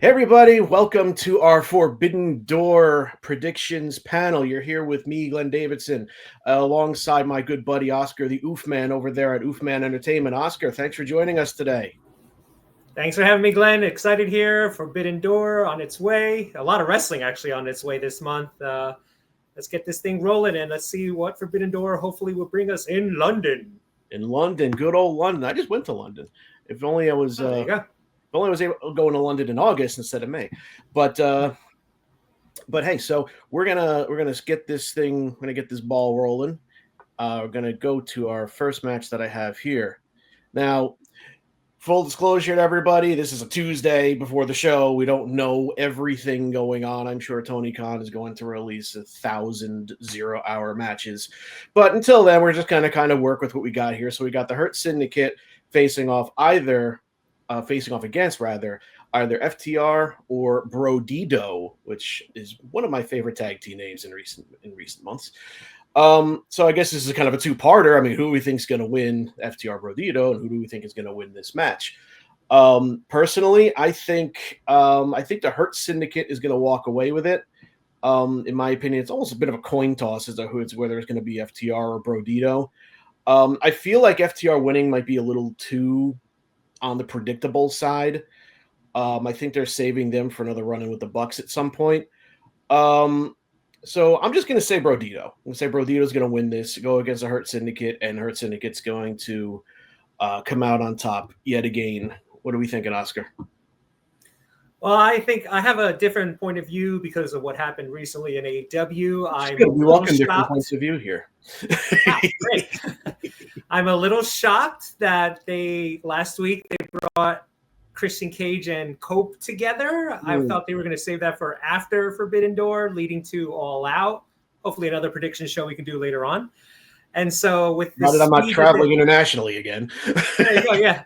Hey everybody, welcome to our Forbidden Door predictions panel. You're here with me, Glenn Davidson, alongside my good buddy Oscar, the Oofman over there at Oofman Entertainment. Oscar, thanks for joining us today. Thanks for having me, Glenn. Excited here. Forbidden Door on its way. A lot of wrestling actually on its way this month. Let's get this thing rolling and let's see what Forbidden Door hopefully will bring us in London. In London, good old London. I just went to London. If only I was. There you go. If only I was able to go into London in August instead of May. But hey, so we're gonna get this thing. We're gonna get this ball rolling. We're gonna go to our first match that I have here. Now, full disclosure to everybody, this is a Tuesday before the show. We don't know everything going on. I'm sure Tony Khan is going to release 1,000 zero-hour matches. But until then, we're just going to kind of work with what we got here. So we got the Hurt Syndicate facing off against either FTR or Brodido, which is one of my favorite tag team names in recent months. So I guess this is kind of a two-parter. I mean, who do we think is going to win FTR Brodido, and who do we think is going to win this match? Personally, I think the Hurt Syndicate is going to walk away with it. In my opinion, it's almost a bit of a coin toss as to whether it's going to be FTR or Brodido. I feel like FTR winning might be a little too on the predictable side. I think they're saving them for another run-in with the Bucks at some point. So I'm just going to say Brodido. I'm going to say Brodido's going to win this, go against the Hurt Syndicate, and Hurt Syndicate's going to come out on top yet again. What are we thinking, Oscar? Well, I think I have a different point of view because of what happened recently in AEW. We welcome different points of view here. Great. I'm a little shocked that last week they brought Christian Cage and Cope together. I thought they were going to save that for after Forbidden Door, leading to All Out. Hopefully another prediction show we can do later on. And so with this, now that I'm not traveling internationally again. There you go, yeah.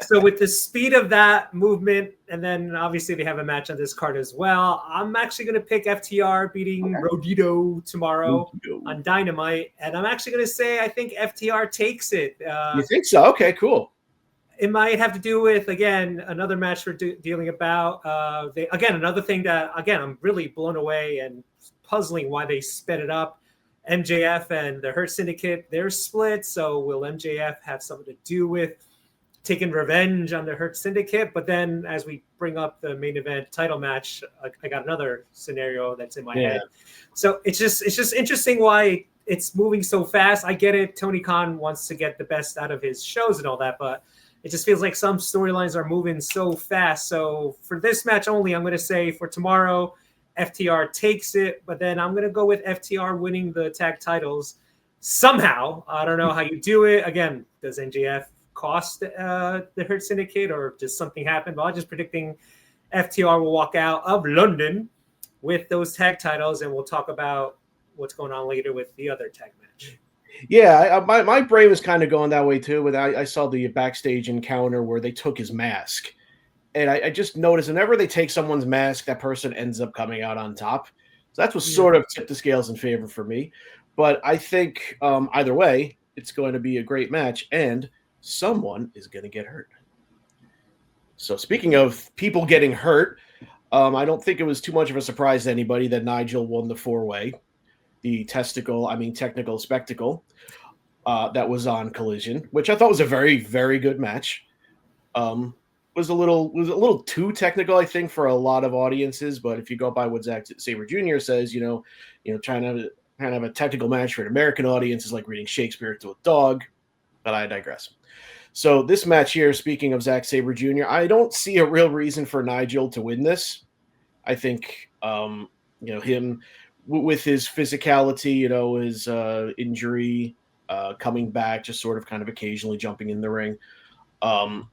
So with the speed of that movement, and then obviously they have a match on this card as well, I'm actually going to pick FTR beating Brodido tomorrow on Dynamite. And I'm actually going to say I think FTR takes it. You think so? Okay, cool. It might have to do with, again, another match we're dealing about. Another thing that, again, I'm really blown away and puzzling why they sped it up. MJF and the Hurt Syndicate, they're split. So will MJF have something to do with taking revenge on the Hurt Syndicate? But then as we bring up the main event title match, I got another scenario that's in my head. So it's just interesting why it's moving so fast. I get it. Tony Khan wants to get the best out of his shows and all that, but it just feels like some storylines are moving so fast. So for this match only, I'm going to say for tomorrow, FTR takes it, but then I'm going to go with FTR winning the tag titles somehow. I don't know how you do it. Again, does MJF cost the Hurt Syndicate, or does something happen? But I'm just predicting FTR will walk out of London with those tag titles, and we'll talk about what's going on later with the other tag match. Yeah, my brain was kind of going that way too. But I saw the backstage encounter where they took his mask, and I just noticed whenever they take someone's mask, that person ends up coming out on top. So that's what sort of tipped the scales in favor for me. But I think either way, it's going to be a great match, and someone is going to get hurt. So speaking of people getting hurt, I don't think it was too much of a surprise to anybody that Nigel won the four-way. The technical spectacle that was on Collision, which I thought was a very, very good match. Was a little too technical, I think, for a lot of audiences. But if you go by what Zack Sabre Jr. says, trying to have a technical match for an American audience is like reading Shakespeare to a dog. But I digress. So this match here, speaking of Zack Sabre Jr., I don't see a real reason for Nigel to win this. I think him with his physicality, his injury, coming back, just sort of kind of occasionally jumping in the ring. And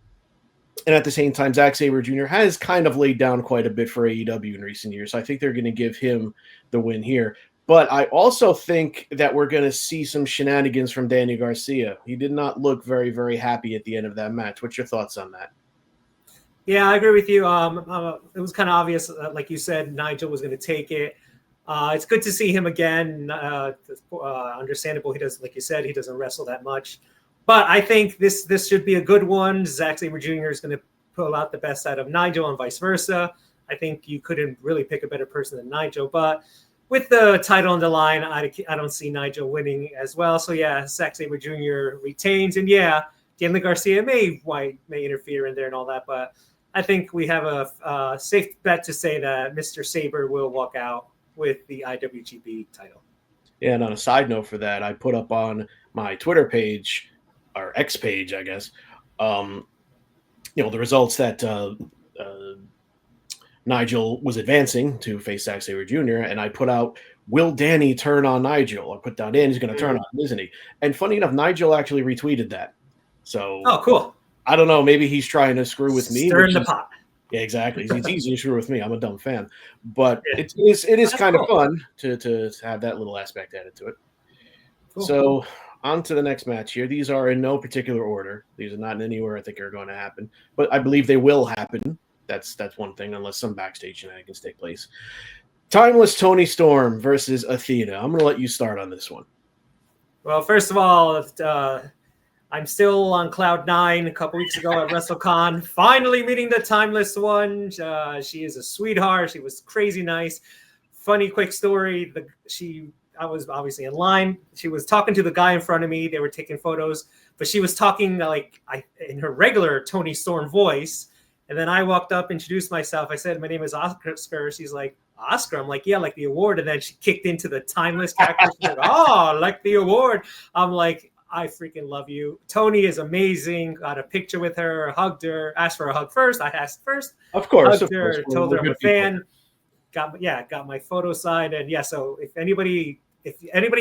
at the same time, Zack Sabre Jr. has kind of laid down quite a bit for AEW in recent years. So I think they're going to give him the win here. But I also think that we're going to see some shenanigans from Danny Garcia. He did not look very, very happy at the end of that match. What's your thoughts on that? Yeah, I agree with you. It was kind of obvious, like you said, Nigel was going to take it. It's good to see him again. Understandable. He doesn't, like you said, he doesn't wrestle that much. But I think this should be a good one. Zack Sabre Jr. is going to pull out the best out of Nigel and vice versa. I think you couldn't really pick a better person than Nigel. But with the title on the line, I don't see Nigel winning as well. So yeah, Zack Sabre Jr. retains, and yeah, Daniel Garcia may interfere in there and all that, but I think we have a safe bet to say that Mr. Sabre will walk out with the IWGP title. Yeah, and on a side note for that, I put up on my Twitter page, or X page, I guess, the results that Nigel was advancing to face Zack Sabre Jr., and I put out, will Danny turn on Nigel? I put down, Danny's going to turn on him, isn't he? And funny enough, Nigel actually retweeted that. So, oh, cool. I don't know. Maybe he's trying to screw with me. Stir in the pot. Yeah, exactly. It's easy to screw with me. I'm a dumb fan. But it is kind of fun to have that little aspect added to it. Cool. So, on to the next match here. These are in no particular order. These are not in any order I think are going to happen. But I believe they will happen. That's one thing, unless some backstage shenanigans take place. Timeless Toni Storm versus Athena. I'm going to let you start on this one. Well, first of all, I'm still on cloud 9 a couple weeks ago at WrestleCon. Finally meeting the Timeless one. She is a sweetheart. She was crazy nice. Funny quick story. I was obviously in line. She was talking to the guy in front of me. They were taking photos, but she was talking in her regular Toni Storm voice. And then I walked up, introduced myself. I said, my name is Oscar. She's like, Oscar? I'm like, yeah, like the award. And then she kicked into the Timeless character. She's like, oh, like the award. I'm like, I freaking love you. Toni is amazing. Got a picture with her, hugged her, asked for a hug first. I asked first. Of course. Hugged her, told her I'm a fan. Got my photo signed. And yeah, so if anybody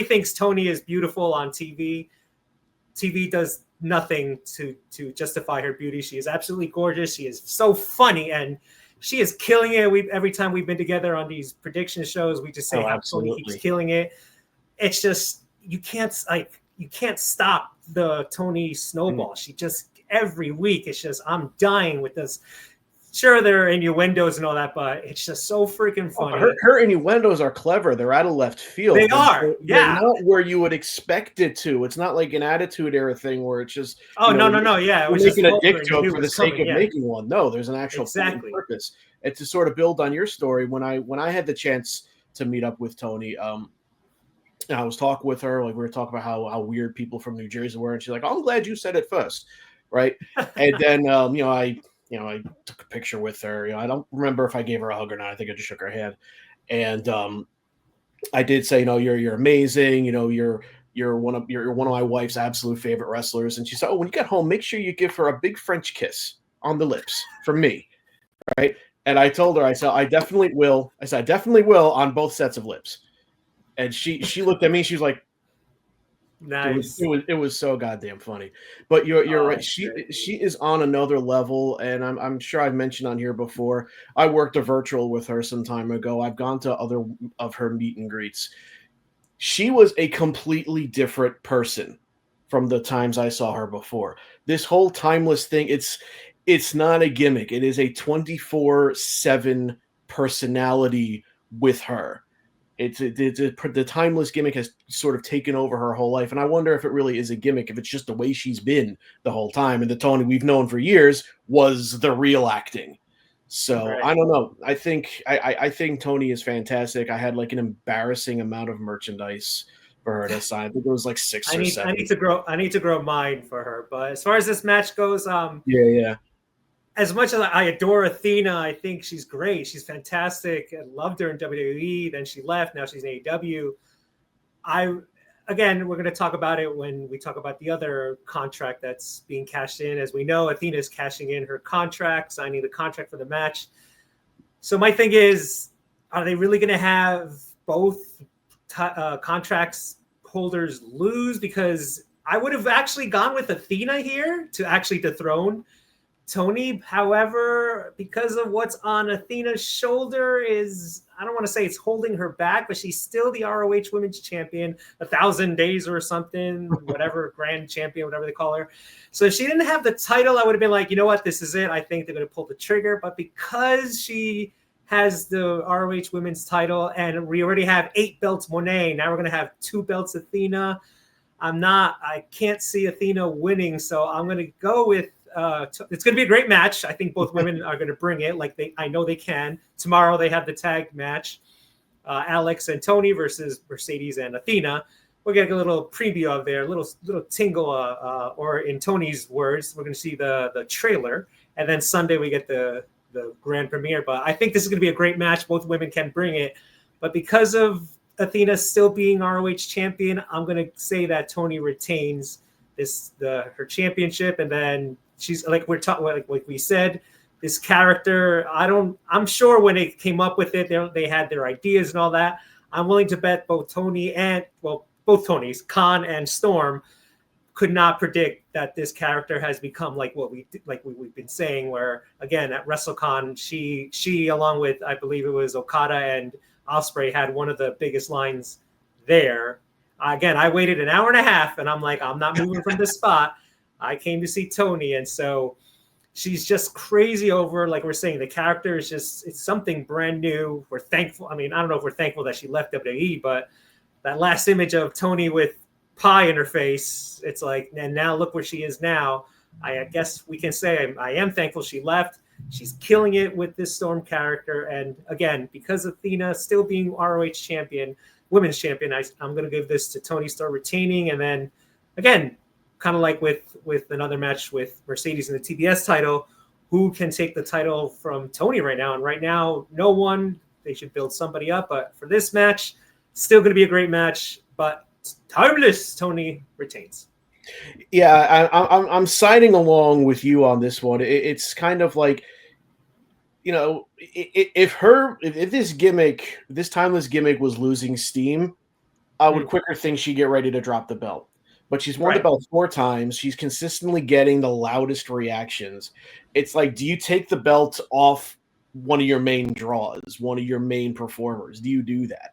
thinks Toni is beautiful on TV does nothing to justify her beauty. She is absolutely gorgeous. She is so funny, and she is killing it. Every time we've been together on these prediction shows, we just say how Toni keeps killing it. It's just you can't stop the Toni snowball. She just every week it's just I'm dying with this. Sure, there are innuendos and all that, but it's just so freaking funny. Her innuendos are clever. They're out of left field. They are. They're not where you would expect it to. It's not like an Attitude Era thing where it's just no. Yeah, it was making a dick joke for the sake of making one. No, there's an actual purpose. And to sort of build on your story, when I had the chance to meet up with Toni, I was talking with her, like we were talking about how weird people from New Jersey were, and she's like, "Oh, I'm glad you said it first, right?" And then I took a picture with her. I don't remember if I gave her a hug or not. I think I just shook her hand. And I did say, you're amazing. You're one of my wife's absolute favorite wrestlers. And she said, oh, when you get home, make sure you give her a big French kiss on the lips from me. Right. And I told her, I said, I definitely will. I said, I definitely will on both sets of lips. And she looked at me. She was like, nice. It was so goddamn funny. But you're right. She is on another level, and I'm sure I've mentioned on here before. I worked a virtual with her some time ago. I've gone to other of her meet and greets. She was a completely different person from the times I saw her before. This whole Timeless thing, it's not a gimmick. It is a 24/7 personality with her. The Timeless gimmick has sort of taken over her whole life, and I wonder if it really is a gimmick, if it's just the way she's been the whole time, and the Toni we've known for years was the real acting. So right. I don't know. I think Toni is fantastic. I had like an embarrassing amount of merchandise for her to sign. I think it was like 6 or 7. I need to grow mine for her. But as far as this match goes, yeah. As much as I adore Athena, I think she's great. She's fantastic. I loved her in WWE. Then she left. Now she's in AEW. We're going to talk about it when we talk about the other contract that's being cashed in. As we know, Athena is cashing in her contract, signing the contract for the match. So my thing is, are they really going to have both contracts holders lose? Because I would have actually gone with Athena here to actually dethrone Toni. However, because of what's on Athena's shoulder I don't want to say it's holding her back, but she's still the ROH Women's Champion, 1,000 days or something, whatever, Grand Champion, whatever they call her. So if she didn't have the title, I would have been like, you know what, this is it. I think they're going to pull the trigger. But because she has the ROH Women's title and we already have 8 belts Monet, now we're going to have 2 belts Athena. I can't see Athena winning, so I'm going to go with it's going to be a great match. I think both women are going to bring it. I know they can. Tomorrow they have the tag match, Alex and Tony versus Mercedes and Athena. We'll get a little preview of there, little tingle, or in Tony's words, we're going to see the trailer, and then Sunday we get the grand premiere. But I think this is going to be a great match. Both women can bring it, but because of Athena still being ROH champion, I'm going to say that Tony retains her championship, and then she's like we said, this character. I'm sure when they came up with it, they had their ideas and all that. I'm willing to bet both Tonys, Khan and Storm, could not predict that this character has become like we've been saying. Where again at WrestleCon, she along with, I believe it was Okada and Ospreay, had one of the biggest lines there. Again, I waited an hour and a half, and I'm like, I'm not moving from this spot. I came to see Tony, and so she's just crazy over. Like we're saying, the character is it's something brand new. We're thankful. I mean, I don't know if we're thankful that she left WWE, but that last image of Tony with pie in her face, it's like, and now look where she is now. I guess we can say I am thankful she left. She's killing it with this Storm character. And again, because Athena still being ROH champion, women's champion, I'm going to give this to Tony Storm retaining. And then again, kind of like with another match with Mercedes in the TBS title, who can take the title from Tony right now? And right now, no one. They should build somebody up. But for this match, still going to be a great match, but timeless. Tony retains. Yeah, I'm siding along with you on this one. It's kind of like, if this timeless gimmick was losing steam, I would quicker think she'd get ready to drop the belt. But she's won the belt 4 times. She's consistently getting the loudest reactions. It's like, do you take the belt off one of your main draws, one of your main performers? Do you do that?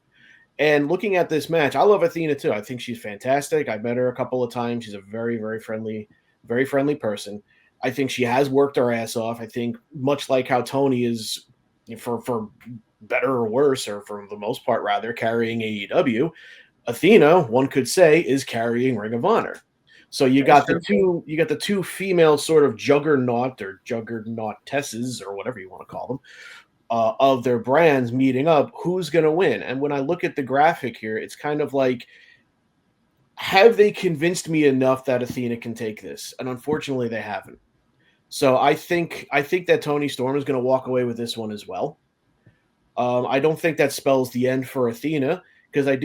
And looking at this match, I love Athena too. I think she's fantastic. I met her a couple of times. She's a very, very friendly person. I think she has worked her ass off. I think much like how Tony is, for better or worse, or for the most part rather, carrying AEW, Athena, one could say, is carrying Ring of Honor. So you got the two female sort of juggernaut or juggernautesses or whatever you want to call them, of their brands meeting up. Who's going to win? And when I look at the graphic here, it's kind of like, have they convinced me enough that Athena can take this? And unfortunately, they haven't. So I think that Toni Storm is going to walk away with this one as well. I don't think that spells the end for Athena, because I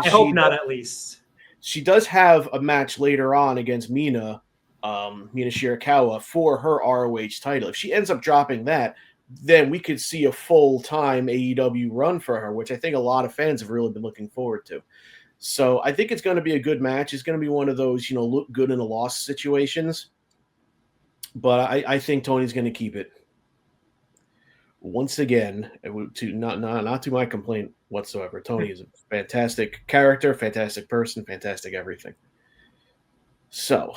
hope not, at least. She does have a match later on against Mina Shirakawa for her ROH title. If she ends up dropping that, then we could see a full-time AEW run for her, which I think a lot of fans have really been looking forward to. So I think it's going to be a good match. It's going to be one of those, look good in a loss situations. But I think Tony's going to keep it. Once again, not to my complaint whatsoever. Tony is a fantastic character, fantastic person, fantastic everything. So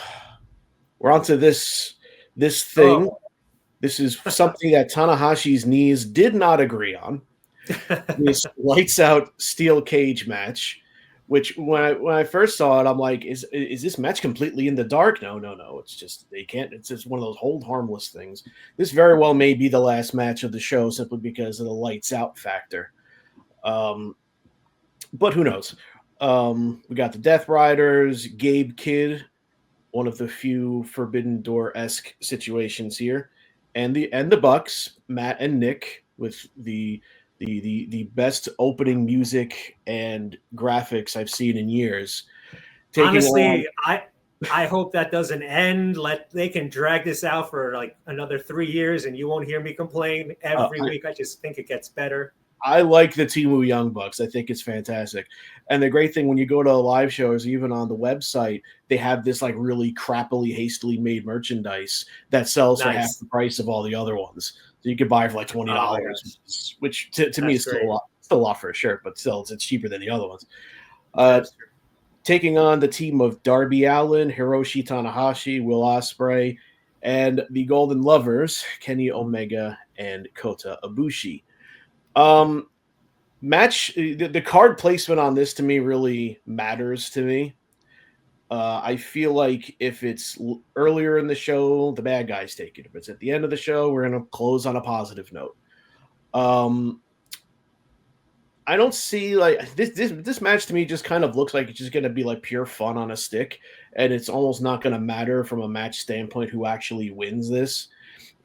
we're on to this thing. Oh. This is something that Tanahashi's knees did not agree on. This lights out steel cage match, which when I first saw it, I'm like, is this match completely in the dark? No. It's just, they can't. It's just one of those hold harmless things. This very well may be the last match of the show simply because of the lights out factor. But who knows? We got the Death Riders, Gabe Kidd, one of the few Forbidden Door-esque situations here, and the Bucks, Matt and Nick, with the best opening music and graphics I've seen in years. Honestly, I hope that doesn't end. They can drag this out for like another 3 years, and you won't hear me complain every week. I just think it gets better. I like the Teemu Young Bucks. I think it's fantastic. And the great thing, when you go to live shows, even on the website, they have this like really crappily, hastily made merchandise that sells for half the price of all the other ones. So you could buy it for like $20, which to me is still a lot for a shirt, but still it's cheaper than the other ones. Taking on the team of Darby Allin, Hiroshi Tanahashi, Will Ospreay, and the Golden Lovers, Kenny Omega and Kota Ibushi. Match, the card placement on this to me really matters to me. I feel like if it's earlier in the show, the bad guys take it. If it's at the end of the show, we're going to close on a positive note. I don't see like this match to me just kind of looks like it's just going to be like pure fun on a stick, and it's almost not going to matter from a match standpoint who actually wins this.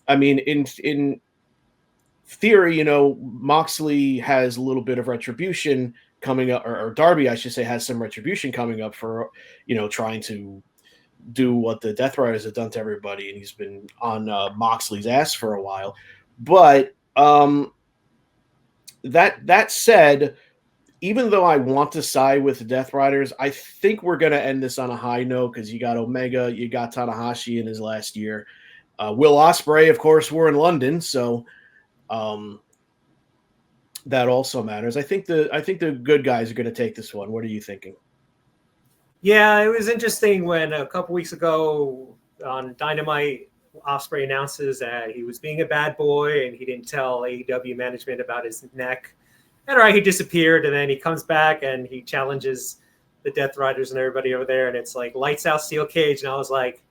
I mean, in theory, Moxley has a little bit of retribution coming up, or Darby, I should say, has some retribution coming up for trying to do what the Death Riders have done to everybody, and he's been on Moxley's ass for a while. But that said, even though I want to side with the Death Riders, I think we're going to end this on a high note because you got Omega, you got Tanahashi in his last year. Will Ospreay, of course, we're in London, so that also matters. I think the good guys are going to take this one. What are you thinking? Yeah, it was interesting when a couple weeks ago on Dynamite, Ospreay announces that he was being a bad boy and he didn't tell AEW management about his neck. And he disappeared, and then he comes back and he challenges the Death Riders and everybody over there, and it's like lights out steel cage. And I was like,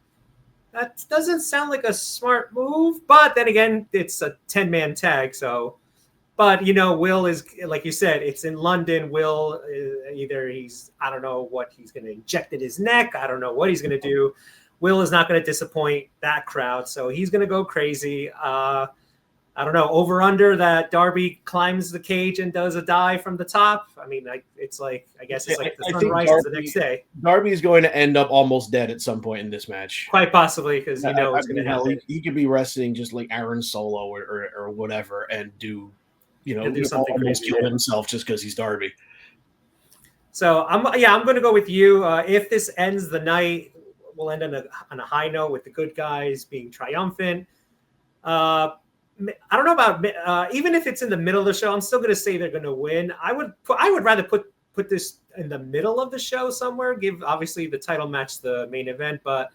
that doesn't sound like a smart move. But then again, it's a 10-man tag, so. But, Will is, like you said, it's in London. Will, either I don't know what he's going to inject in his neck. I don't know what he's going to do. Will is not going to disappoint that crowd, so he's going to go crazy. I don't know, over under that Darby climbs the cage and does a dive from the top. I mean, it's like, I guess it's like the sun rises the next day. Darby is going to end up almost dead at some point in this match. Quite possibly, because it's going to happen. He could be wrestling just like Aaron Solo or whatever and do something almost kill himself just because he's Darby. So I'm going to go with you. If this ends the night, we'll end on a high note with the good guys being triumphant. I don't know about even if it's in the middle of the show, I'm still going to say they're going to win. I would rather put this in the middle of the show somewhere. Give obviously the title match the main event, but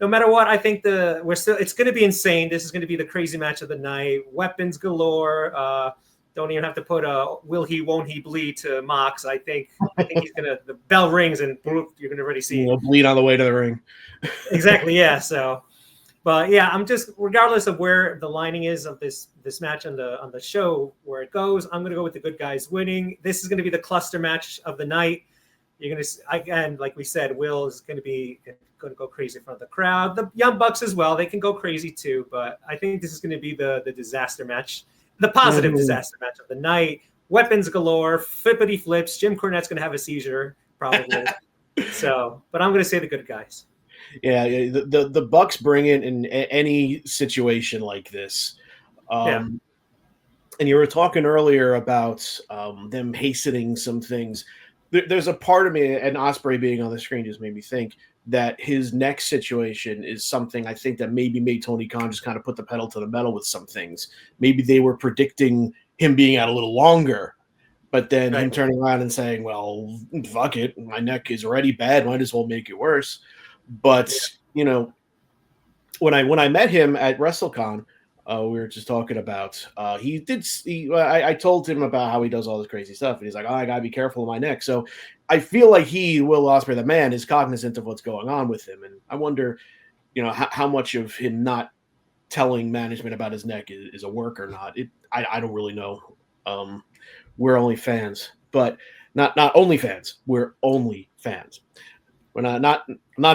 no matter what, I think it's going to be insane. This is going to be the crazy match of the night. Weapons galore. Don't even have to put a will he, won't he bleed to Mox. I think he's going to, the bell rings and you're going to already see. He'll bleed on the way to the ring. Exactly. Yeah. So, but yeah, I'm just, regardless of where the lining is of this match on the show, where it goes, I'm going to go with the good guys winning. This is going to be the cluster match of the night. You're going to, again, like we said, Will is going to go crazy in front of the crowd. The Young Bucks as well. They can go crazy too, but I think this is going to be the disaster match. The positive disaster match of the night. Weapons galore, flippity flips. Jim Cornette's going to have a seizure, probably. So, but I'm going to say the good guys. Yeah, the Bucks bring it in any situation like this. And you were talking earlier about them hastening some things. There's a part of me, and Ospreay being on the screen just made me think that his next situation is something I think that maybe made Tony Khan just kind of put the pedal to the metal with some things. Maybe they were predicting him being out a little longer, but then him turning around and saying, well, fuck it, my neck is already bad, might as well make it worse. But, when I met him at WrestleCon, we were just talking about, I told him about how he does all this crazy stuff, and he's like, I got to be careful of my neck. So I feel like Will Ospreay, the man, is cognizant of what's going on with him. And I wonder, how much of him not telling management about his neck is a work or not. I don't really know. We're only fans, but not only fans. We're only fans. We're not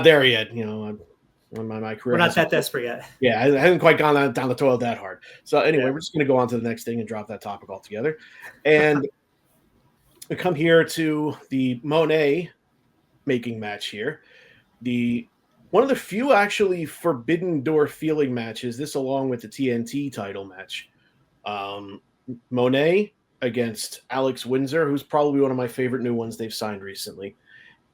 there yet. My career. We're not that desperate yet. Yeah, I haven't quite gone down the toilet that hard. So anyway, we're just going to go on to the next thing and drop that topic altogether. And we come here to the Monet making match here. One of the few actually Forbidden Door feeling matches, this along with the TNT title match. Monet against Alex Windsor, who's probably one of my favorite new ones they've signed recently.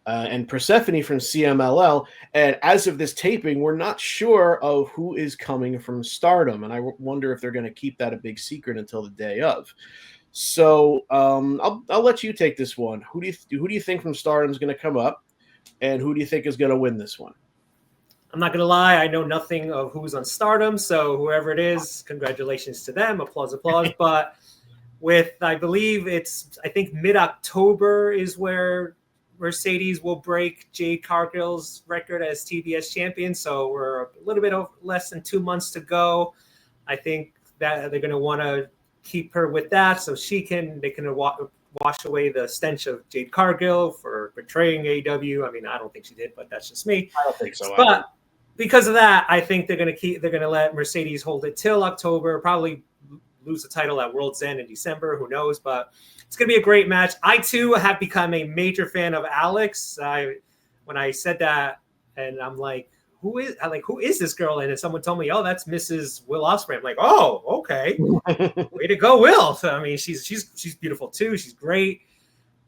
And Persephone from CMLL. And as of this taping, we're not sure of who is coming from Stardom. And I wonder if they're going to keep that a big secret until the day of. So I'll let you take this one. Who do you think from Stardom is going to come up? And who do you think is going to win this one? I'm not going to lie. I know nothing of who's on Stardom. So whoever it is, congratulations to them. Applause. But I believe I think mid-October is where Mercedes will break Jade Cargill's record as TBS champion. So we're a little bit less than 2 months to go. I think that they're going to want to keep her with that so they can wash away the stench of Jade Cargill for betraying AEW. I mean, I don't think she did, but that's just me. I don't think so. But because of that, I think they're going to let Mercedes hold it till October, probably lose the title at World's End in December. Who knows? But it's going to be a great match. I, too, have become a major fan of Alex. When I said that, and I'm like, who is this girl? And then someone told me, oh, that's Mrs. Will Ospreay. I'm like, oh, okay. Way to go, Will. So, I mean, she's beautiful, too. She's great.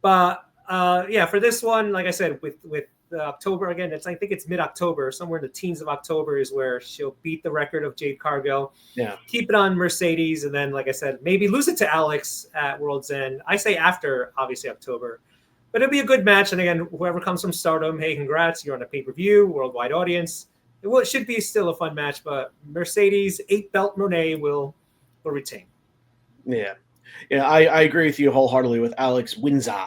But, for this one, like I said, with October again, I think it's mid-October, somewhere in the teens of October is where she'll beat the record of Jade Cargill. Yeah. Keep it on Mercedes, and then, like I said, maybe lose it to Alex at World's End. I say after, obviously, October. But it'll be a good match. And again, whoever comes from Stardom, hey, congrats. You're on a pay-per-view, worldwide audience. It should be still a fun match, but Mercedes 8-belt Monet will retain. Yeah. I agree with you wholeheartedly with Alex Windsor.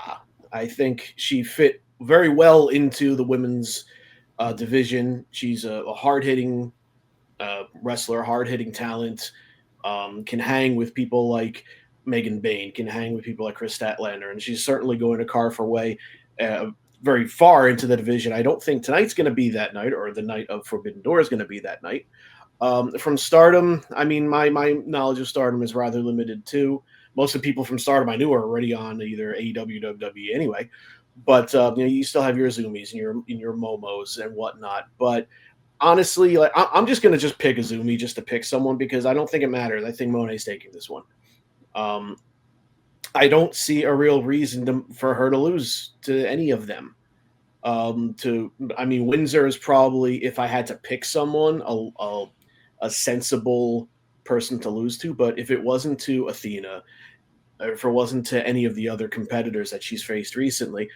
I think she fit very well into the women's division. She's a hard-hitting wrestler, hard-hitting talent, can hang with people like Megan Bain, can hang with people like Chris Statlander, and she's certainly going to carve her way very far into the division. I don't think tonight's going to be that night, or the night of Forbidden Door is going to be that night. From Stardom, I mean, my knowledge of Stardom is rather limited too. Most of the people from Stardom I knew are already on either AEW or WWE anyway. But you still have your Azumis and your Momos and whatnot. But honestly, like I'm just going to just pick Azumi just to pick someone because I don't think it matters. I think Monet's taking this one. I don't see a real reason for her to lose to any of them. Windsor is probably, if I had to pick someone, a sensible person to lose to. But if it wasn't to Athena, or if it wasn't to any of the other competitors that she's faced recently,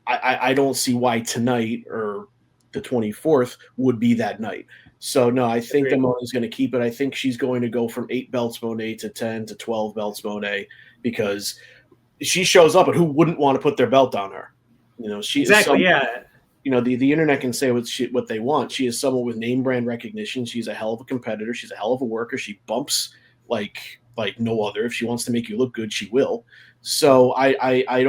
I don't see why tonight or the 24th would be that night. So, no, I think that Monet's going to keep it. I think she's going to go from 8 belts Monet to 10 to 12 belts Monet because she shows up, and who wouldn't want to put their belt on her? She is the internet can say what they want. She is someone with name brand recognition. She's a hell of a competitor. She's a hell of a worker. She bumps like no other. If she wants to make you look good, she will. So I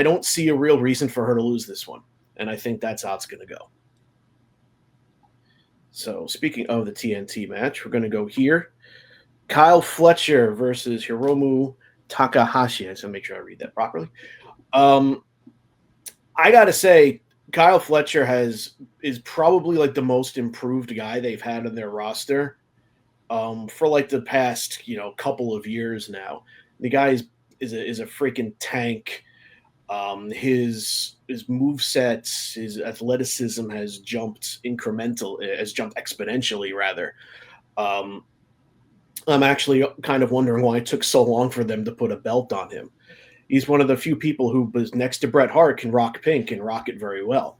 don't see a real reason for her to lose this one, and I think that's how it's going to go. So speaking of the TNT match, we're going to go here. Kyle Fletcher versus Hiromu Takahashi. I just want to make sure I read that properly. I got to say, Kyle Fletcher is probably like the most improved guy they've had on their roster for like the past couple of years now. The guy is a freaking tank. His moveset, his athleticism has jumped exponentially rather. I'm actually kind of wondering why it took so long for them to put a belt on him. He's one of the few people who was next to Bret Hart can rock pink and rock it very well.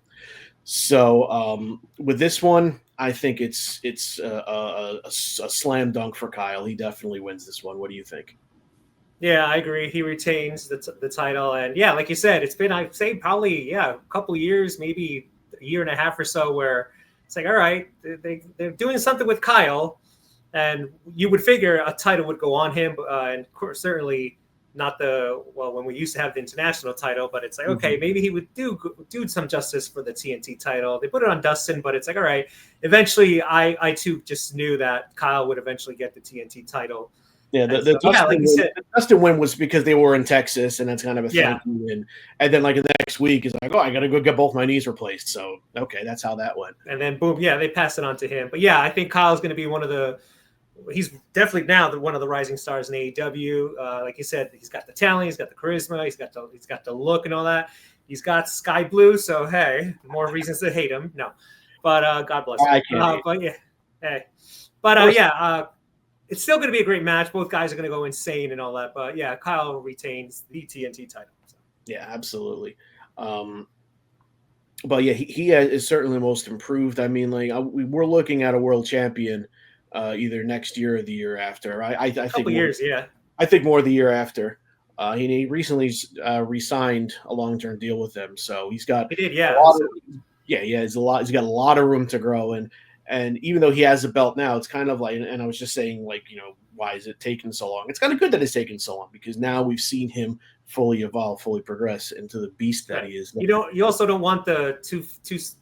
So with this one, I think it's a slam dunk for Kyle. He definitely wins this one. What do you think? Yeah, I agree. He retains the title. And yeah, like you said, it's been, I'd say probably, a couple of years, maybe a year and a half or so where it's like, all right, they're doing something with Kyle. And you would figure a title would go on him. And of course, certainly not when we used to have the international title, but it's like, okay, maybe he would do some justice for the TNT title. They put it on Dustin, but it's like, all right, eventually I too just knew that Kyle would eventually get the TNT title. Yeah, the Dustin win was because they were in Texas, and that's kind of a thank you win. And then, like, the next week is like, oh, I got to go get both my knees replaced. So, okay, that's how that went. And then, boom, they passed it on to him. But, yeah, I think Kyle's going to be he's definitely now one of the rising stars in AEW. Like you said, he's got the talent, he's got the charisma, he's got the look and all that. He's got sky blue, so, hey, more reasons to hate him. No. But God bless him. But, yeah, hey. But, it's still going to be a great match. Both guys are going to go insane and all that. But, yeah, Kyle retains the TNT title. So. Yeah, absolutely. But, yeah, he is certainly the most improved. I mean, like, we're looking at a world champion either next year or the year after. I think years, yeah. I think more the year after. He recently re-signed a long-term deal with them, so he's got He did, a yeah. lot So, of he's a lot. He's got a lot of room to grow, and even though he has a belt now, it's kind of like. And I was just saying, like, why is it taking so long? It's kind of good that it's taken so long because now we've seen him fully evolve, fully progress into the beast that right. he is. You also don't want the too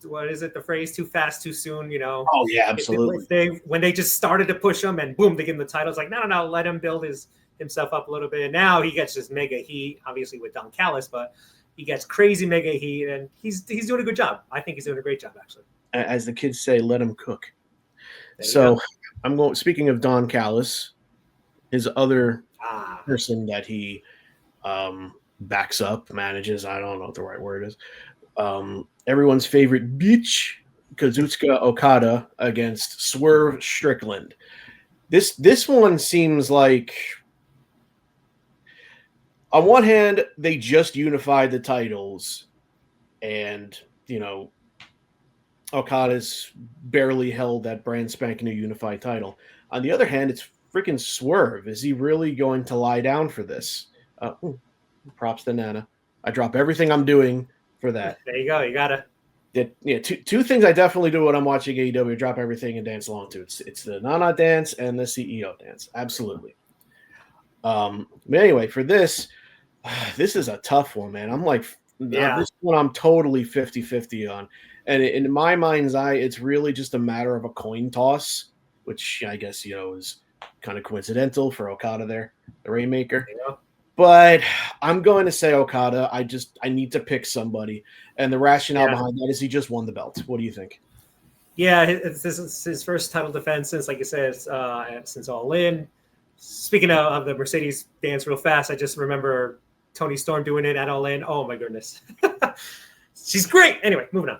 what is it, the phrase, too fast too soon, Oh yeah, absolutely. When they just started to push him and boom, they give him the title. It's like, no, let him build himself up a little bit. And now he gets this mega heat, obviously with Don Callis, but he gets crazy mega heat, and he's doing a good job. I think he's doing a great job, actually. As the kids say, let him cook. There you So go. I'm going. Speaking of Don Callis, his other Ah, person that he backs up, manages. I don't know what the right word is. Everyone's favorite bitch, Kazuchika Okada against Swerve Strickland. This one seems like, on one hand, they just unified the titles, and Okada's barely held that brand spanking new unified title. On the other hand, it's freaking Swerve. Is he really going to lie down for this? Props to Nana. I drop everything I'm doing for that. there you go. You gotta. Two things I definitely do when I'm watching AEW: drop everything and dance along to. It's the Nana dance and the CEO dance. Absolutely. But anyway, for this is a tough one, man. I'm like, Yeah. this one I'm totally 50-50 on. And in my mind's eye, it's really just a matter of a coin toss, which I guess, is kind of coincidental for Okada there, the Rainmaker. You But I'm going to say Okada. I need to pick somebody. And the rationale behind that is he just won the belt. What do you think? Yeah, this is his first title defense since, like you said, since All In. Speaking of the Mercedes dance real fast, I just remember Tony Storm doing it at All In. Oh my goodness. She's great. Anyway, moving on.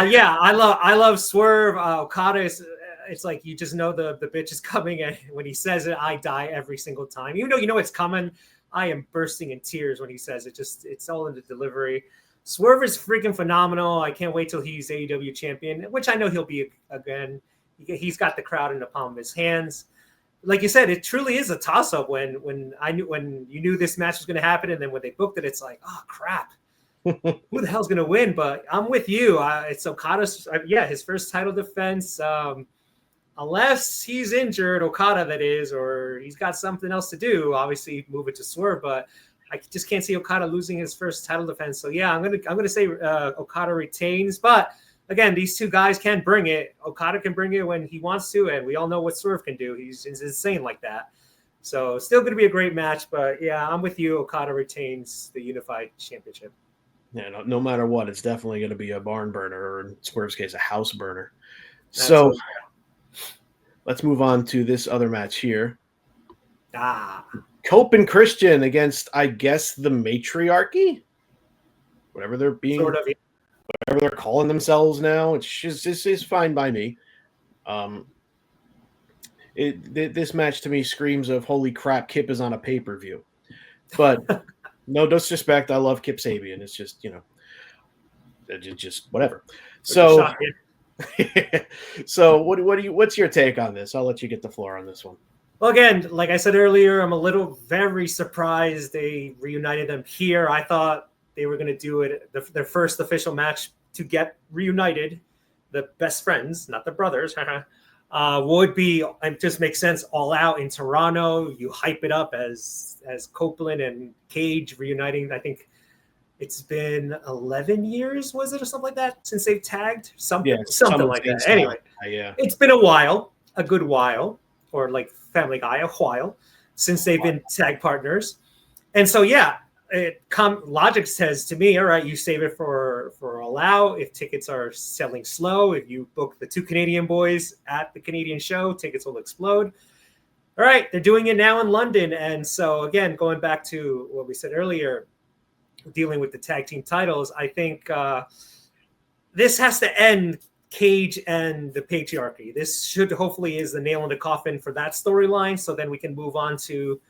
Yeah, I love Swerve. Okada is, it's like you just know the bitch is coming, and when he says it, I die every single time. Even though you know it's coming, I am bursting in tears when he says it. It's all in the delivery. Swerve is freaking phenomenal. I can't wait till he's AEW champion, which I know he'll be again. He's got the crowd in the palm of his hands. Like you said, it truly is a toss-up when you knew this match was going to happen, and then when they booked it, it's like, oh crap, who the hell's going to win? But I'm with you. It's Okada's, his first title defense. Unless he's injured, Okada that is, or he's got something else to do. Obviously, move it to Swerve, but I just can't see Okada losing his first title defense. So yeah, I'm gonna say Okada retains. But again, these two guys can bring it. Okada can bring it when he wants to, and we all know what Swerve can do. He's insane like that. So still going to be a great match. But yeah, I'm with you. Okada retains the Unified Championship. Yeah, no matter what, it's definitely going to be a barn burner, or in Swerve's case, a house burner. So let's move on to this other match here. Cope and Christian against, I guess, the Matriarchy, whatever they're being, whatever they're calling themselves now. It's fine by me. This match to me screams of holy crap, Kip is on a pay-per-view. But no disrespect, I love Kip Sabian. It's just just whatever. So so what's your take on this? I'll let you get the floor on this one. Well, again, like I said earlier, I'm very surprised they reunited them here. I thought they were going to do it, their first official match to get reunited, the best friends, not the brothers, would be, it just makes sense, All Out in Toronto. You hype it up as Copeland and Cage reuniting. I think it's been 11 years, was it, or something like that, since they've tagged? Something like that. Anyway, It's been a while, a good while, or like Family Guy, a while, since they've been tag partners. And so, yeah, logic says to me, all right, you save it for All Out. If tickets are selling slow, if you book the two Canadian boys at the Canadian show, tickets will explode. All right, they're doing it now in London. And so, again, going back to what we said earlier, dealing with the tag team titles, I think this has to end Cage and the Patriarchy. This should hopefully is the nail in the coffin for that storyline. So then we can move on to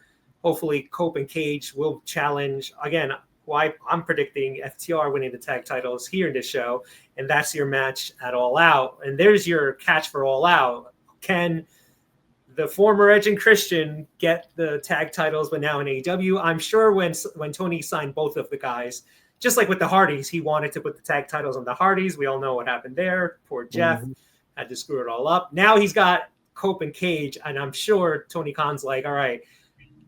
hopefully Cope and Cage will challenge again. Why I'm predicting FTR winning the tag titles here in this show, and that's your match at All Out. And there's your catch for All Out. Can the former Edge and Christian get the tag titles, but now in AEW. I'm sure when Tony signed both of the guys, just like with the Hardys, he wanted to put the tag titles on the Hardys. We all know what happened there. Poor Jeff had to screw it all up. Now he's got Cope and Cage, and I'm sure Tony Khan's like, all right,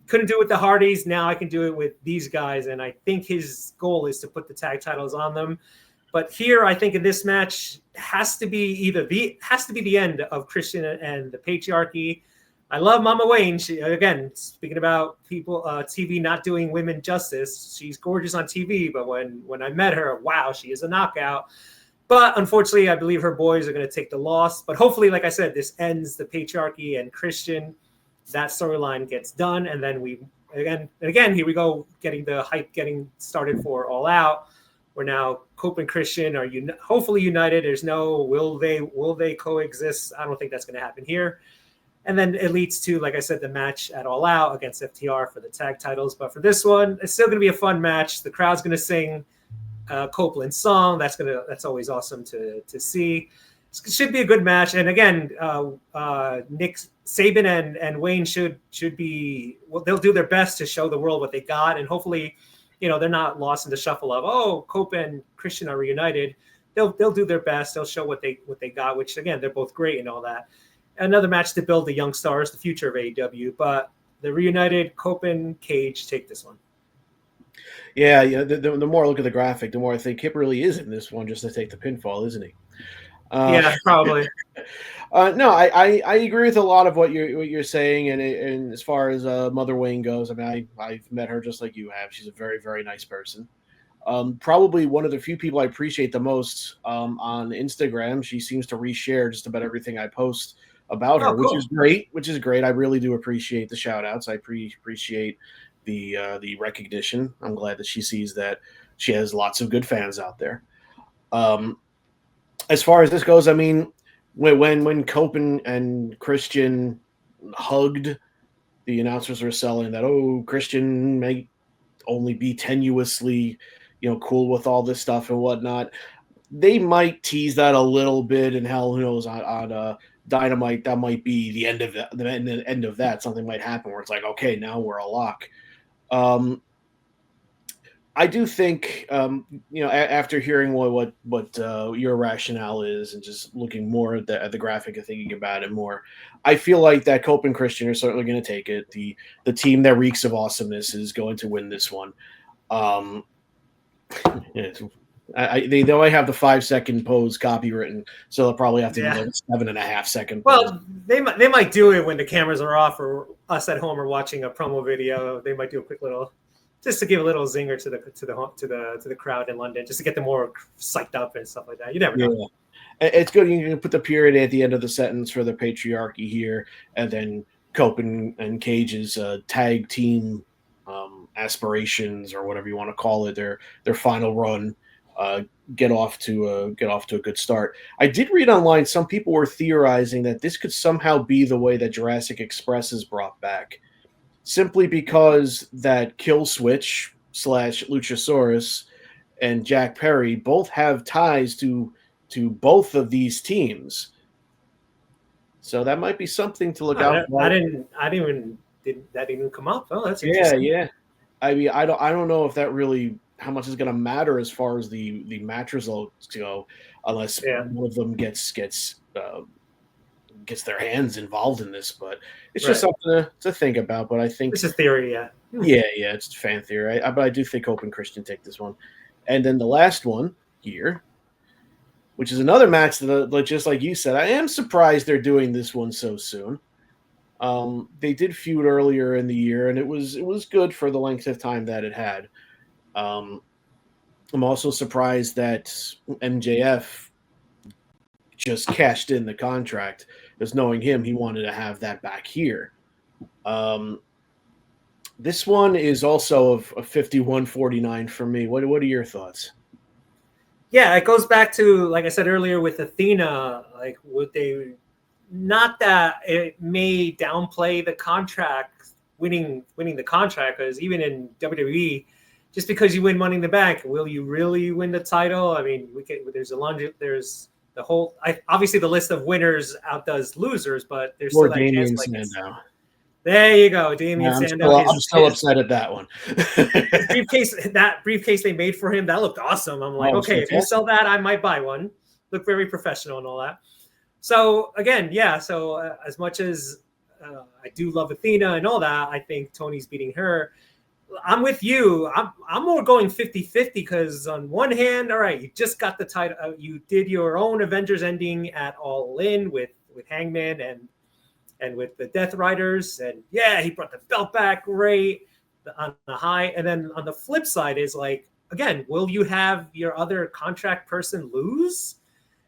couldn't do it with the Hardys. Now I can do it with these guys, and I think his goal is to put the tag titles on them. But here, I think in this match has to be the end of Christian and the patriarchy. I love Mama Wayne. She, again, speaking about people, TV not doing women justice. She's gorgeous on TV, but when I met her, wow, she is a knockout. But unfortunately, I believe her boys are going to take the loss. But hopefully, like I said, this ends the patriarchy and Christian. That storyline gets done, and then again, here we go, getting the hype getting started for All Out. Where now Cope and Christian are hopefully united. There's no will they coexist? I don't think that's going to happen here. And then it leads to, like I said, the match at All Out against FTR for the tag titles. But for this one, it's still going to be a fun match. The crowd's going to sing Copeland's song. That's always awesome to see. It should be a good match. And again, Nick Saban and Wayne should be. Well, they'll do their best to show the world what they got, and hopefully, they're not lost in the shuffle of Cope and Christian are reunited. They'll do their best. They'll show what they got, which again they're both great and all that. Another match to build the young stars, the future of AEW. But the reunited Cope and Cage take this one. Yeah. The more I look at the graphic, the more I think Kip really is in this one just to take the pinfall, isn't he? Yeah, probably. No, I agree with a lot of what you're saying, and as far as Mother Wayne goes, I mean, I've met her just like you have. She's a very, very nice person. Probably one of the few people I appreciate the most on Instagram. She seems to reshare just about everything I post about her, cool. Which is great. I really do appreciate the shout outs. I appreciate the recognition. I'm glad that she sees that she has lots of good fans out there. As far as this goes, I mean, when Cope and Christian hugged, the announcers were selling that, Christian may only be tenuously, cool with all this stuff and whatnot. They might tease that a little bit, and hell, who knows, on Dynamite, that might be the end of that. The end of that, something might happen where it's like, okay, now we're a lock. I do think, after hearing what your rationale is and just looking more at the graphic and thinking about it more, I feel like that Cope and Christian are certainly going to take it. The team that reeks of awesomeness is going to win this one. They only have the 5-second pose copywritten, so they'll probably have to do like a 7.5-second pose. Well, they might do it when the cameras are off, or us at home are watching a promo video. They might do a quick little, just to give a little zinger to the crowd in London, just to get them more psyched up and stuff like that. You never know. Yeah. It's good. You can put the period at the end of the sentence for the patriarchy here, and then Cope and Cage's tag team aspirations, or whatever you want to call it, their final run, get off to a good start. I did read online some people were theorizing that this could somehow be the way that Jurassic Express is brought back, simply because that Kill Switch / Luchasaurus and Jack Perry both have ties to both of these teams. So that might be something to look out for. Did that even come up? Oh, that's interesting. Yeah. I mean, I don't know if that really, how much is going to matter as far as the match results go, unless one of them gets their hands involved in this. But it's just something to think about. But I think it's a theory, yeah. Yeah, it's a fan theory. But I do think Hope and Christian take this one. And then the last one here, which is another match that, just like you said, I am surprised they're doing this one so soon. They did feud earlier in the year, and it was good for the length of time that it had. I'm also surprised that MJF just cashed in the contract, because knowing him, he wanted to have that back here. This one is also a 51-49 for me. What are your thoughts? Yeah, it goes back to, like I said earlier, with Athena, like, would they, not that it may downplay the contract, winning the contract, because even in WWE, just because you win Money in the Bank, will you really win the title? I mean, there's the obviously the list of winners outdoes losers, but there's Or still that chance. Damian Like Sandow. there you go, Damian Sandow. I'm still upset at that one. His briefcase they made for him, that looked awesome. I'm like, okay, if you sell that, I might buy one. Look very professional and all that. So again, yeah. So as much as I do love Athena and all that, I think Tony's beating her. I'm with you. I'm more going 50-50 because on one hand, all right, you just got the title. You did your own Avengers ending at All In with Hangman and with the Death Riders, and yeah, he brought the belt back, great on the high. And then on the flip side is like, again, will you have your other contract person lose?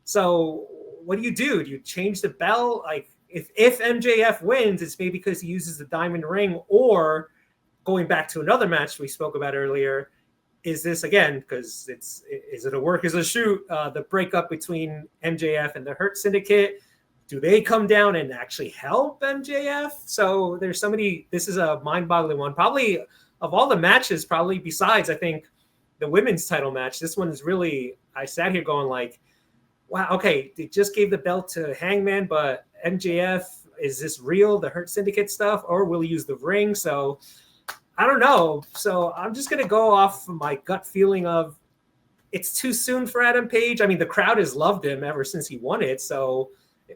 So what do? Do you change the belt? Like if MJF wins, it's maybe because he uses the diamond ring, or going back to another match we spoke about earlier, is this again, because is it a work as a shoot, the breakup between MJF and the Hurt Syndicate? Do they come down and actually help MJF? So there's so many. This is a mind-boggling one. Probably of all the matches, probably besides, I think, the women's title match, this one is really, I sat here going like, wow, okay, they just gave the belt to Hangman, but MJF, is this real, the Hurt Syndicate stuff, or will he use the ring? So I don't know. So I'm just going to go off of my gut feeling of it's too soon for Adam Page. I mean, the crowd has loved him ever since he won it. So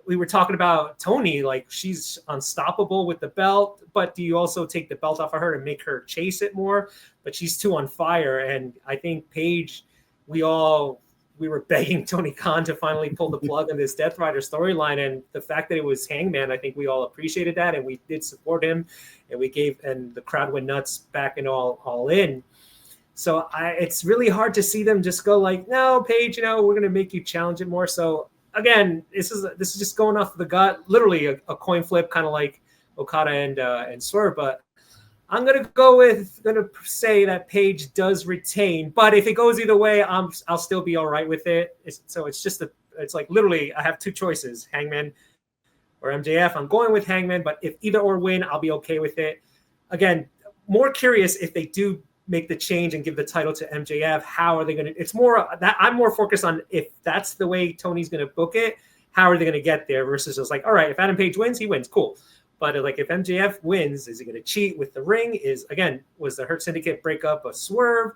we were talking about Tony, like she's unstoppable with the belt, but do you also take the belt off of her and make her chase it more? But she's too on fire. And I think Paige, we were begging Tony Khan to finally pull the plug on this Death Rider storyline. And the fact that it was Hangman, I think we all appreciated that. And we did support him, and and the crowd went nuts back and all in. So it's really hard to see them just go like, no, Paige, we're going to make you challenge it more. So again, this is just going off the gut, literally a coin flip, kind of like Okada and Swerve. But I'm gonna say that Paige does retain. But if it goes either way, I'll still be all right with it. It's like literally I have two choices: Hangman or MJF. I'm going with Hangman, but if either or win, I'll be okay with it. Again, more curious if they do make the change and give the title to MJF, how are they going to, it's more that I'm more focused on if that's the way Tony's going to book it, how are they going to get there versus just like, all right, if Adam Page wins, he wins. Cool. But like if MJF wins, is he going to cheat with the ring? Was the Hurt Syndicate breakup a swerve?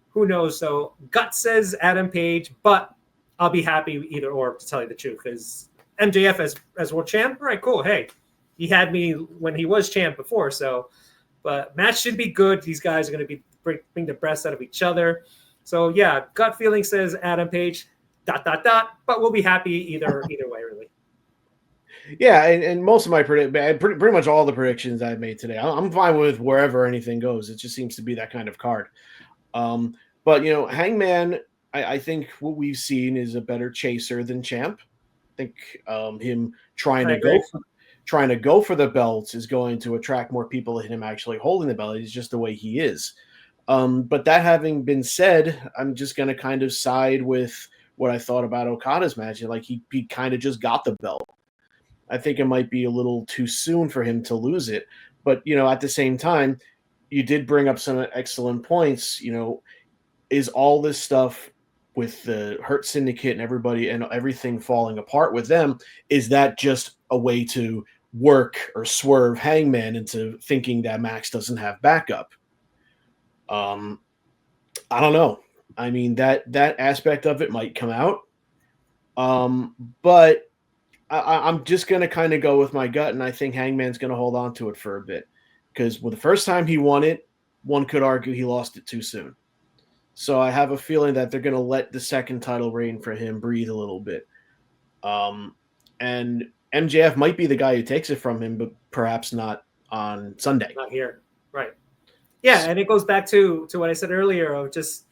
Who knows? So gut says Adam Page, but I'll be happy either or, to tell you the truth, because MJF as world champ, all right, cool. Hey, he had me when he was champ before. So, but match should be good. These guys are going to be bring the best out of each other. So yeah, gut feeling says Adam Page, ... But we'll be happy either way, really. Yeah, and most of my pretty much all the predictions I've made today, I'm fine with wherever anything goes. It just seems to be that kind of card. But Hangman, I think what we've seen is a better chaser than Champ. I think him trying to go for the belts is going to attract more people than him actually holding the belt. It's just the way he is. But that having been said, I'm just going to kind of side with what I thought about Okada's match. Like he kind of just got the belt. I think it might be a little too soon for him to lose it. But, at the same time, you did bring up some excellent points. Is all this stuff with the Hurt Syndicate and everybody and everything falling apart with them, is that just a way to work or swerve Hangman into thinking that Max doesn't have backup? I don't know. I mean, that aspect of it might come out. But I'm just going to kind of go with my gut, and I think Hangman's going to hold on to it for a bit. Because the first time he won it, one could argue he lost it too soon. So I have a feeling that they're going to let the second title reign for him breathe a little bit. And MJF might be the guy who takes it from him, but perhaps not on Sunday. Not here. Right. Yeah, and it goes back to what I said earlier of just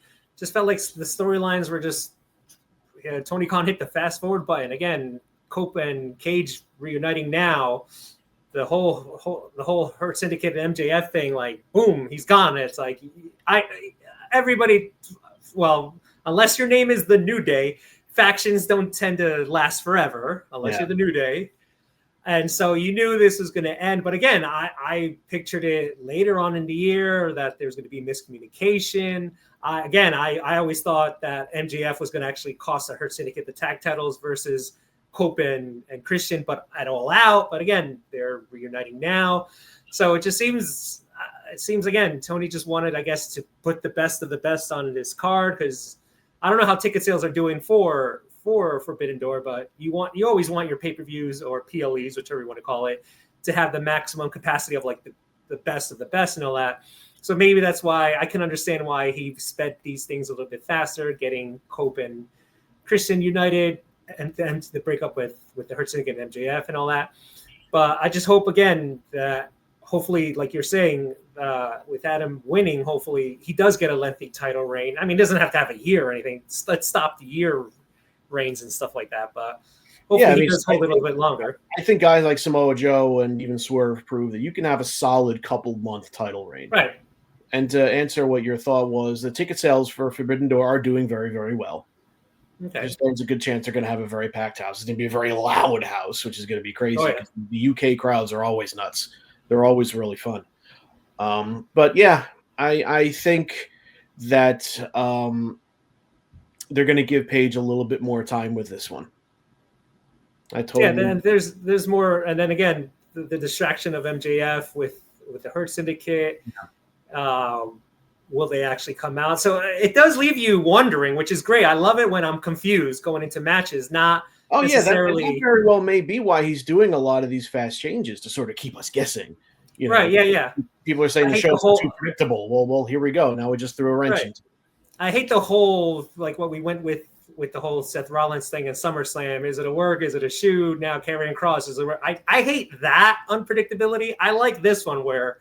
felt like the storylines were just Tony Khan hit the fast forward button. Again, Cope and Cage reuniting now. The whole Hurt Syndicate and MJF thing, like boom, he's gone. It's like everybody. Well, unless your name is the New Day, factions don't tend to last forever unless you're the New Day. And so you knew this was going to end. But again, I pictured it later on in the year that there's going to be miscommunication. I always thought that MJF was going to actually cost the Hurt Syndicate the tag titles versus Cope and Christian, but at All Out. But again, they're reuniting now. So it just seems, again, Tony just wanted, I guess, to put the best of the best on this card, because I don't know how ticket sales are doing for Forbidden Door, but you always want your pay-per-views or PLEs, whichever you want to call it, to have the maximum capacity of like the best of the best and all that. So maybe that's why I can understand why he sped these things a little bit faster, getting Cope and Christian united, and then the breakup with the Hurt Syndicate and MJF and all that. But I just hope, again, that hopefully, like you're saying, with Adam winning, hopefully he does get a lengthy title reign. I mean, he doesn't have to have a year or anything. Let's stop the year reigns and stuff like that. But hopefully he does hold it a little bit longer. I think guys like Samoa Joe and even Swerve prove that you can have a solid couple-month title reign. Right. And to answer what your thought was, the ticket sales for Forbidden Door are doing very, very well. Okay. There's a good chance they're going to have a very packed house. It's going to be a very loud house, which is going to be crazy. Oh, yeah. The UK crowds are always nuts. They're always really fun. But yeah, I think that they're going to give Paige a little bit more time with this one. Then there's more, and then again, the distraction of MJF with the Hurt Syndicate. Yeah. Will they actually come out? So it does leave you wondering, which is great. I love it when I'm confused going into matches, not necessarily. That very well may be why he's doing a lot of these fast changes to sort of keep us guessing. You know, right? Yeah. People are saying the show's too predictable. Well, here we go. Now we just threw a wrench into it. I hate the whole, like what we went with the whole Seth Rollins thing in SummerSlam. Is it a work? Is it a shoot? Now Karrion Kross is a work. I hate that unpredictability. I like this one where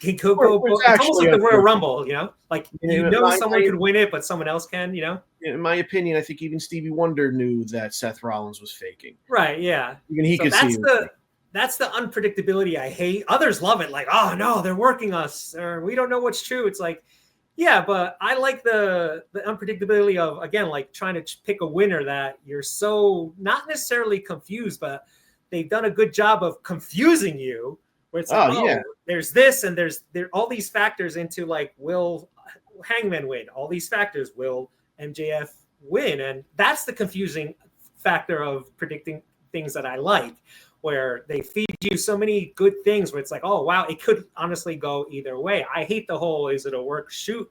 he could go. It's almost like the Royal Rumble, you know? Like, someone could win it, but someone else can, you know? In my opinion, I think even Stevie Wonder knew that Seth Rollins was faking. Right, yeah. Even he could see it. That's the unpredictability I hate. Others love it. Like, oh, no, they're working us, or we don't know what's true. It's like, yeah, but I like the unpredictability of, again, like trying to pick a winner that you're so not necessarily confused, but they've done a good job of confusing you. Where it's like, there's this and there all these factors into like, will Hangman win? All these factors, will MJF win? And that's the confusing factor of predicting things that I like, where they feed you so many good things where it's like, oh, wow, it could honestly go either way. I hate the whole is it a work shoot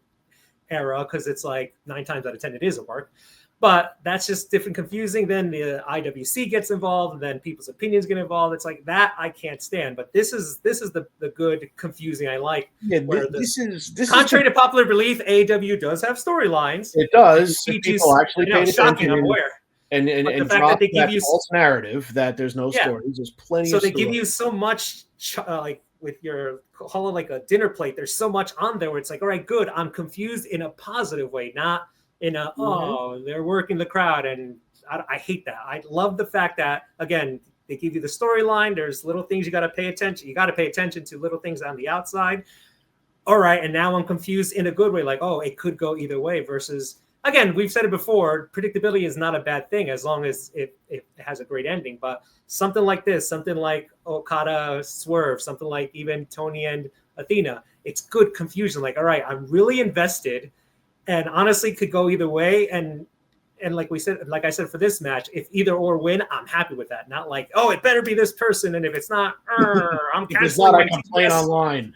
era, because it's like 9 times out of 10 it is a work. But that's just different confusing. Then the IWC gets involved, and then people's opinions get involved. It's like that I can't stand. But this is the good confusing I like. Yeah, this is contrary to popular belief, AEW does have storylines. It does. People actually pay attention. I'm aware. And drop that false narrative that there's no stories. There's plenty. So they give you so much, like with your call it like a dinner plate. There's so much on there where it's like, all right, good. I'm confused in a positive way, not in a they're working the crowd, and I hate that. I love the fact that, again, they give you the storyline. There's little things you got to pay attention. You got to pay attention to little things on the outside. All right, and now I'm confused in a good way. Like, oh, it could go either way. Versus, again, we've said it before. Predictability is not a bad thing as long as it has a great ending. But something like this, something like Okada Swerve, something like even Tony and Athena, it's good confusion. Like, all right, I'm really invested. And honestly, could go either way. And like I said for this match, if either or win, I'm happy with that. Not like, oh, it better be this person, and if it's not, I'm canceling. It's not, I can play it online.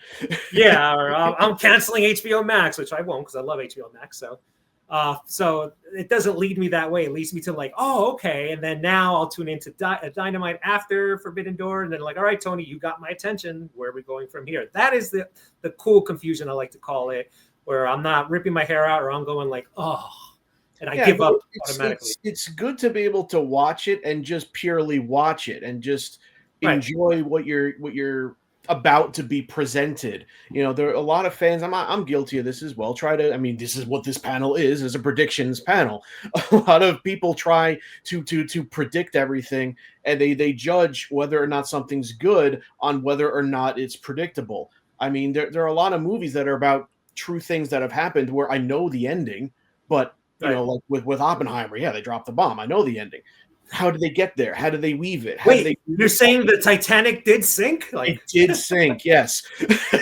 Yeah, or I'm canceling HBO Max, which I won't because I love HBO Max. So it doesn't lead me that way. It leads me to like, oh, okay, and then now I'll tune into Dynamite after Forbidden Door, and then like, all right, Tony, you got my attention. Where are we going from here? That is the cool confusion, I like to call it, where I'm not ripping my hair out or I'm going like, oh, and I give up automatically. It's good to be able to watch it and just purely watch it and just enjoy what you're about to be presented. You know, there are a lot of fans. I'm guilty of this as well. This is what this panel is a predictions panel. A lot of people try to predict everything, and they judge whether or not something's good on whether or not it's predictable. I mean, there are a lot of movies that are about true things that have happened where I know the ending, but you know, like with Oppenheimer, they dropped the bomb. I know the ending. how did they get there? How did they weave it? How Wait, did they you're saying the Titanic did sink? It did sink, yes.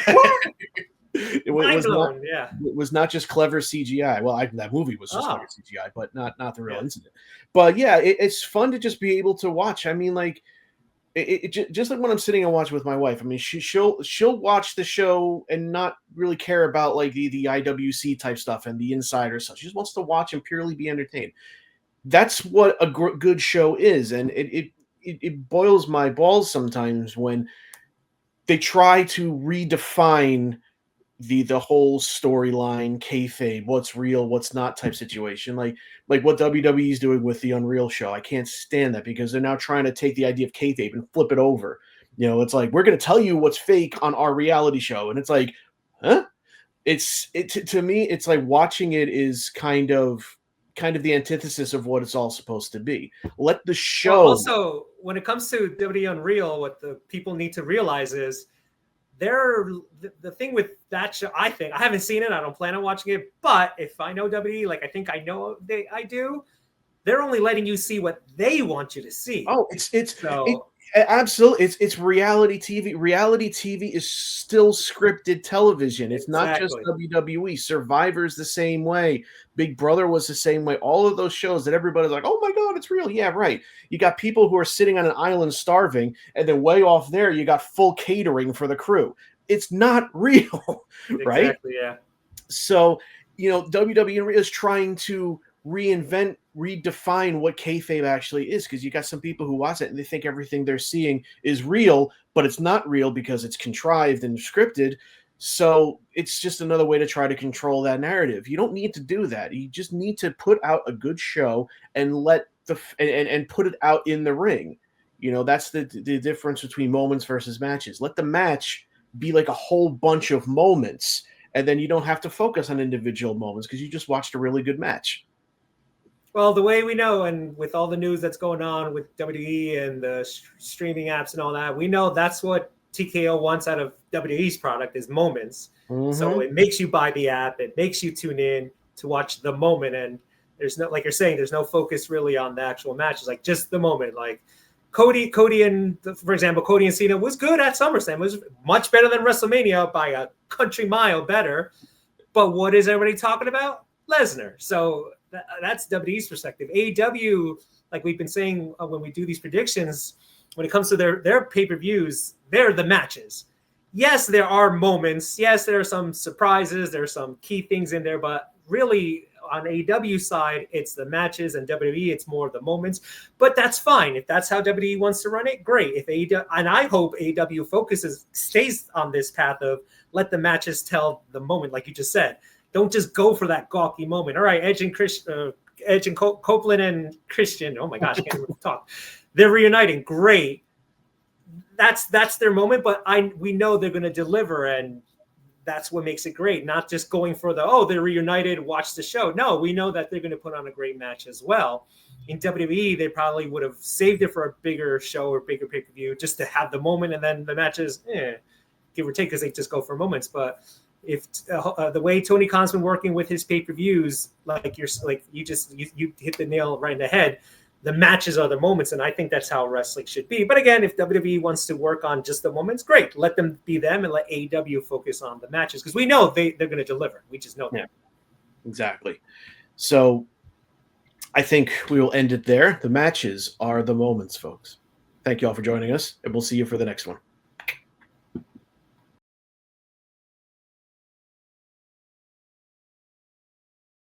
What? It Mind was not. blown, yeah. It was not just clever CGI. Well, that movie was just clever Oh, CGI, but not the real yeah. incident. But yeah, it's fun to just be able to watch. I mean, like just like when I'm sitting and watching with my wife. I mean, she'll watch the show and not really care about like the IWC type stuff and the insider stuff. She just wants to watch and purely be entertained. That's what a good show is, and it boils my balls sometimes when they try to redefine the whole storyline, kayfabe, what's real, what's not type situation, like what WWE is doing with the Unreal show. I can't stand that because they're now trying to take the idea of kayfabe and flip it over. It's like we're going to tell you what's fake on our reality show, and it's like, huh? To me, it's like watching it is kind of the antithesis of what it's all supposed to be. Let the Well, show. also, when it comes to WWE Unreal, what the people need to realize is the thing with that show. I think I haven't seen it. I don't plan on watching it. But if I know WWE, like I think I know I do, they're only letting you see what they want you to see. Oh, So absolutely. It's reality TV. Reality TV is still scripted television. It's not just exactly. WWE. Survivor's the same way. Big Brother was the same way. All of those shows that everybody's like, oh my God, it's real. Yeah, right. You got people who are sitting on an island starving, and then way off there, you got full catering for the crew. It's not real, right? Exactly, yeah. So, WWE is trying to redefine what kayfabe actually is, because you got some people who watch it and they think everything they're seeing is real, but it's not real because it's contrived and scripted. So it's just another way to try to control that narrative. You don't need to do that. You just need to put out a good show and and put it out in the ring. That's the difference between moments versus matches. Let the match be like a whole bunch of moments, and then you don't have to focus on individual moments because you just watched a really good match. Well, the way we know, and with all the news that's going on with WWE and the streaming apps and all that, we know that's what TKO wants out of WWE's product is moments. So Mm-hmm. it makes you buy the app, it makes you tune in to watch the moment, and there's no, like you're saying, there's no focus really on the actual matches, like just the moment. Like Cody and, for example, Cody and Cena was good at SummerSlam. It was much better than WrestleMania by a country mile better. But what is everybody talking about? Lesnar. So that's WWE's perspective. AEW, like we've been saying when we do these predictions, when it comes to their pay-per-views, they're the matches. Yes, there are moments. Yes, there are some surprises. There are some key things in there. But really, on AEW side, it's the matches, and WWE, it's more of the moments. But that's fine. If that's how WWE wants to run it, great. If AEW, and I hope AEW stays on this path of let the matches tell the moment, like you just said. Don't just go for that gawky moment. All right, Edge and Copeland and Christian. Oh my gosh, I can't even talk. They're reuniting. Great. That's their moment, but we know they're going to deliver, and that's what makes it great. Not just going for they're reunited, watch the show. No, we know that they're going to put on a great match as well. In WWE, they probably would have saved it for a bigger show or bigger pay-per-view just to have the moment, and then the matches, give or take, because they just go for moments. But if the way Tony Khan's been working with his pay-per-views, you hit the nail right in the head. The matches are the moments, and I think that's how wrestling should be. But again, if WWE wants to work on just the moments, great. Let them be them, and let AEW focus on the matches, because we know they're going to deliver. We just know that. Yeah, exactly. So I think we will end it there. The matches are the moments, folks. Thank you all for joining us, and we'll see you for the next one.